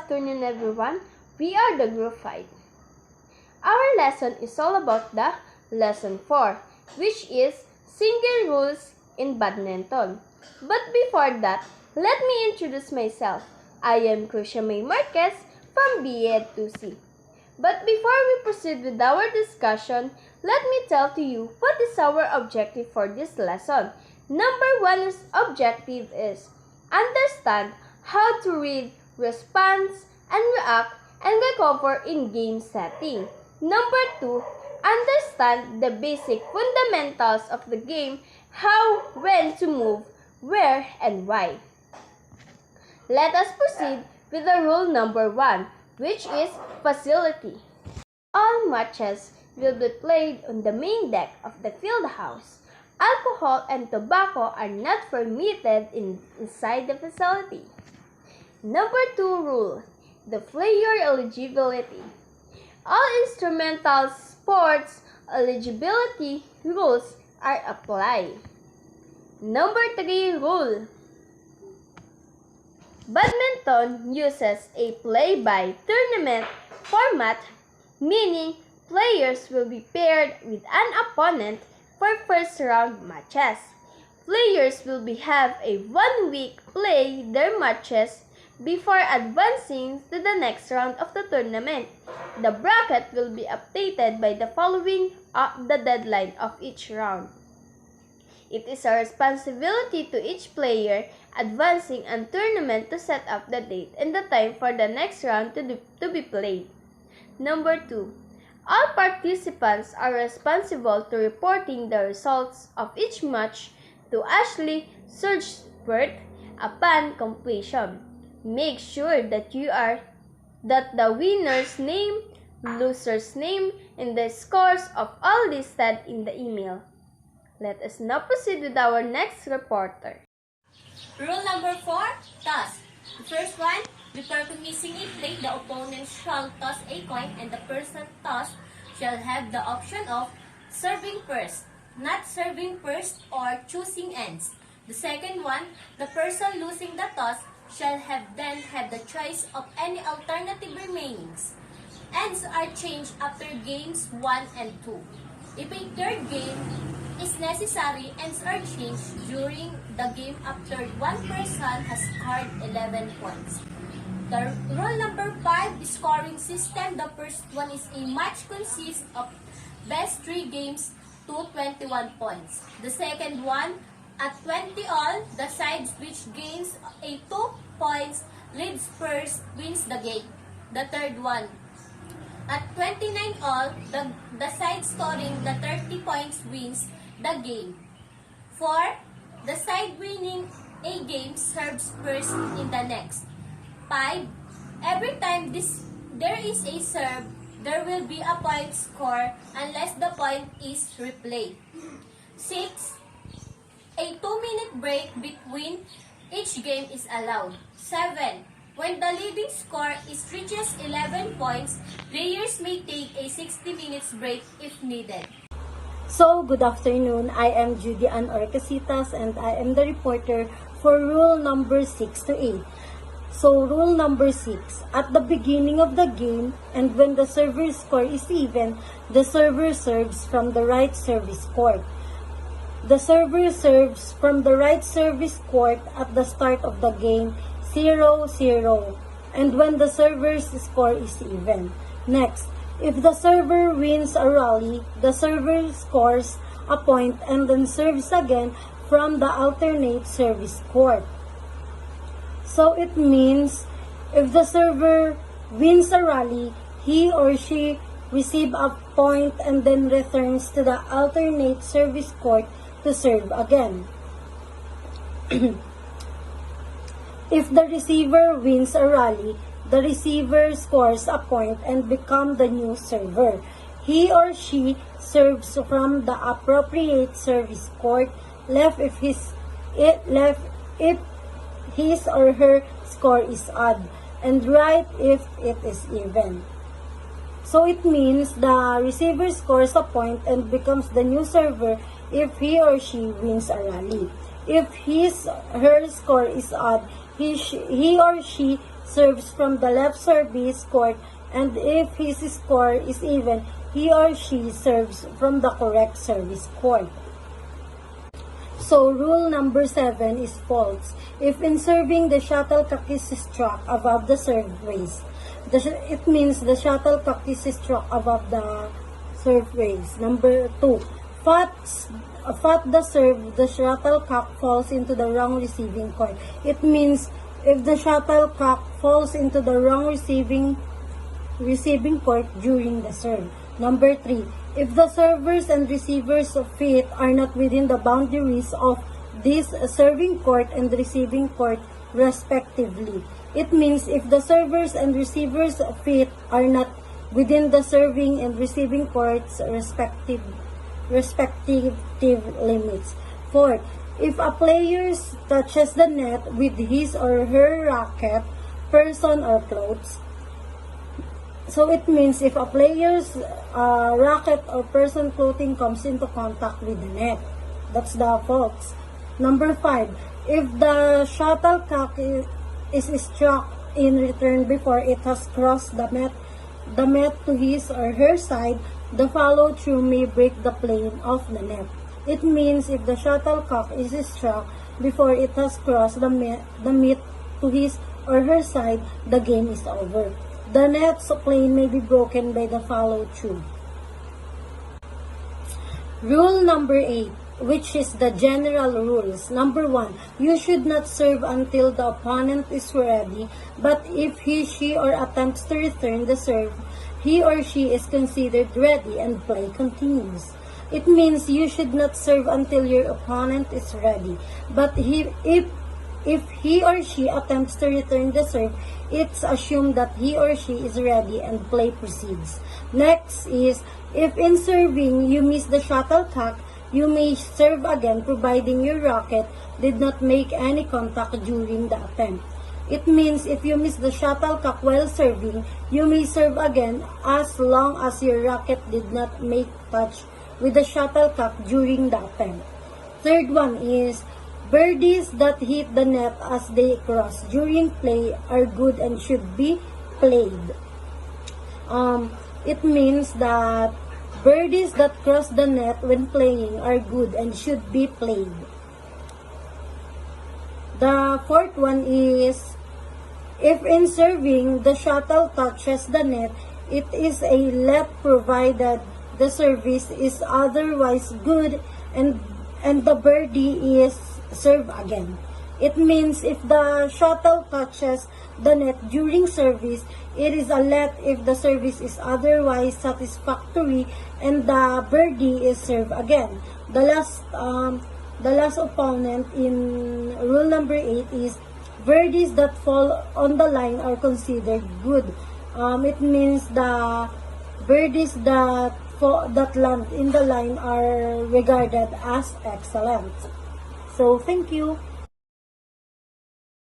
afternoon, everyone. We are the Group 5. Our lesson is all about the Lesson 4, which is Single Rules in Badminton. But before that, let me introduce myself. I am Crucia May Marquez from BEd 2C. But before we proceed with our discussion, let me tell to you what is our objective for this lesson. Number 1 objective is understand how to read, respond, and react and recover in game setting. Number 2, understand the basic fundamentals of the game, how, when to move, where, and why. Let us proceed with the rule number 1, which is facility. All matches will be played on the main deck of the field house. Alcohol and tobacco are not permitted inside the facility. Number 2 rule, the player eligibility. All instrumental sports eligibility rules are applied. Number 3 rule, badminton uses a play-by-tournament format, meaning players will be paired with an opponent for first round matches. Players will have a 1 week play their matches before advancing to the next round of the tournament. The bracket will be updated by the following the deadline of each round. It is a responsibility to each player advancing a tournament to set up the date and the time for the next round to be played. Number 2. All participants are responsible to reporting the results of each match to Ashley Surgspert upon completion. Make sure that the winner's name, loser's name, and the scores of all listed in the email. Let us now proceed with our next reporter. Rule number 4, toss. The first one, before commencing a play, the opponent shall toss a coin and the person tossed shall have the option of serving first, not serving first, or choosing ends. The second one, the person losing the toss shall then have the choice of any alternative remainings. Ends are changed after games 1 and 2. If a third game is necessary, ends are changed during the game after one person has scored 11 points. The rule number 5, scoring system. The first one is a match consists of best 3 games to 21 points. The second one, at 20 all, the sides which gains a 2 points leads first wins the game. The third one, at 29 all, the side scoring the 30 points wins the game. 4, the side winning a game serves first in the next. 5, every time there is a serve, there will be a point score unless the point is replayed. 6, a 2-minute break between each game is allowed. 7, when the leading score reaches 11 points, players may take a 60 minutes break if needed. So, good afternoon. I am Judy Ann Orcasitas and I am the reporter for rule number 6 to 8. So, rule number 6, at the beginning of the game and when the server's score is even, the server serves from the right service court. The server serves from the right service court at the start of the game 0-0 and when the server's score is even. Next, if the server wins a rally, the server scores a point and then serves again from the alternate service court. So it means if the server wins a rally, he or she receives a point and then returns to the alternate service court to serve again. If the receiver wins a rally, the receiver scores a point and becomes the new server. He or she serves from the appropriate service court left if his or her score is odd, and right if it is even. So it means the receiver scores a point and becomes the new server if he or she wins a rally. If her score is odd, he or she serves from the left service court, and if his score is even, he or she serves from the correct service court. So, rule number 7 is false. If in serving the shuttlecock is struck above the serve raise, it means the shuttlecock is struck above the serve raise. Number 2, fat the serve, the shuttlecock falls into the wrong receiving court. It means if the shuttlecock falls into the wrong receiving court during the serve. Number 3, if the servers and receivers' feet are not within the boundaries of this serving court and receiving court respectively. It means if the servers and receivers' feet are not within the serving and receiving courts respective limits. 4, if a player touches the net with his or her racket, person, or clothes. So it means if a player's racket or person clothing comes into contact with the net. That's the false. Number 5, if the shuttlecock is struck in return before it has crossed the net to his or her side, the follow-through may break the plane of the net. It means if the shuttlecock is struck before it has crossed the net to his or her side, the game is over. The net's plane may be broken by the follow-through. Rule number 8, which is the general rules. Number 1, you should not serve until the opponent is ready, but if he, she, or attempts to return the serve, he or she is considered ready and play continues. It means you should not serve until your opponent is ready, but if he or she attempts to return the serve, it's assumed that he or she is ready and play proceeds. Next is, if in serving you miss the shuttlecock, you may serve again providing your racket did not make any contact during the attempt. It means if you miss the shuttlecock while serving, you may serve again as long as your racket did not make touch with the shuttlecock during the attempt. Third one is, birdies that hit the net as they cross during play are good and should be played. It means that birdies that cross the net when playing are good and should be played. The fourth one is, if in serving the shuttle touches the net, it is a let provided the service is otherwise good and the birdie is serve again. It means if the shuttle touches the net during service, it is a let if the service is otherwise satisfactory and the birdie is served again. The last opponent in rule number 8 is, birdies that fall on the line are considered good. It means the birdies that land in the line are regarded as excellent. So, thank you.